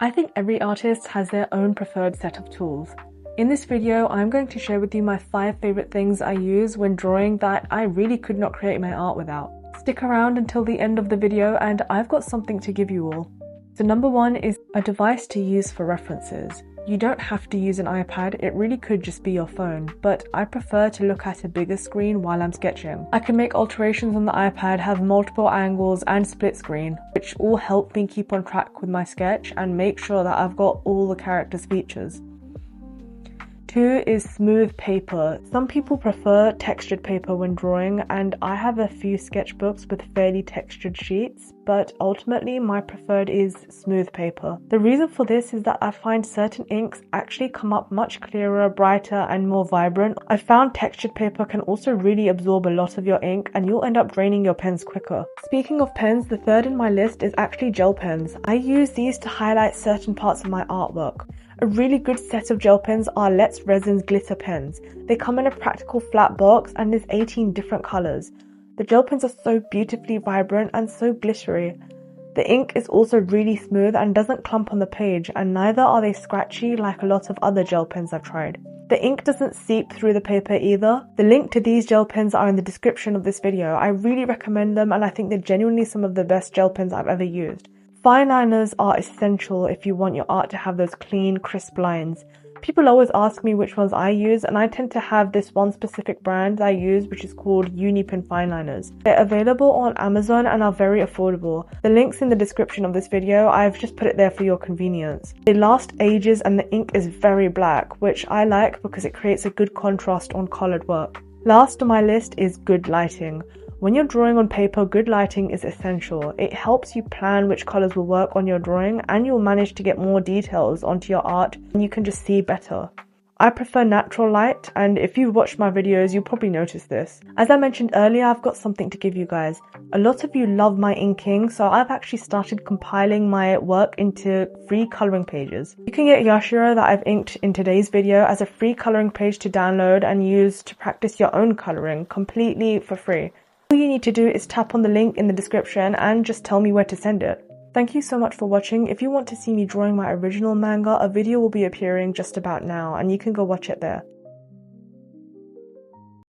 I think every artist has their own preferred set of tools. In this video, I'm going to share with you my 5 favorite things I use when drawing that I really could not create my art without. Stick around until the end of the video and I've got something to give you all. So number 1 is a device to use for references. You don't have to use an iPad, it really could just be your phone, but I prefer to look at a bigger screen while I'm sketching. I can make alterations on the iPad, have multiple angles and split screen, which all help me keep on track with my sketch and make sure that I've got all the characters' features. 2 is smooth paper. Some people prefer textured paper when drawing, and I have a few sketchbooks with fairly textured sheets, but ultimately my preferred is smooth paper. The reason for this is that I find certain inks actually come up much clearer, brighter and more vibrant. I found textured paper can also really absorb a lot of your ink and you'll end up draining your pens quicker. Speaking of pens, the third in my list is actually gel pens. I use these to highlight certain parts of my artwork. A really good set of gel pens are Resin's glitter pens. They come in a practical flat box and there's 18 different colours. The gel pens are so beautifully vibrant and so glittery. The ink is also really smooth and doesn't clump on the page, and neither are they scratchy like a lot of other gel pens I've tried. The ink doesn't seep through the paper either. The link to these gel pens are in the description of this video. I really recommend them and I think they're genuinely some of the best gel pens I've ever used. Fine liners are essential if you want your art to have those clean, crisp lines. People always ask me which ones I use, and I tend to have this one specific brand I use which is called Uni Pin Fineliners. They're available on Amazon and are very affordable. The link's in the description of this video, I've just put it there for your convenience. They last ages and the ink is very black, which I like because it creates a good contrast on coloured work. Last on my list is good lighting. When you're drawing on paper, good lighting is essential. It helps you plan which colours will work on your drawing and you'll manage to get more details onto your art and you can just see better. I prefer natural light, and if you've watched my videos, you'll probably notice this. As I mentioned earlier, I've got something to give you guys. A lot of you love my inking, so I've actually started compiling my work into free colouring pages. You can get Yashiro that I've inked in today's video as a free colouring page to download and use to practice your own colouring completely for free. All you need to do is tap on the link in the description and just tell me where to send it. Thank you so much for watching. If you want to see me drawing my original manga, a video will be appearing just about now and you can go watch it there.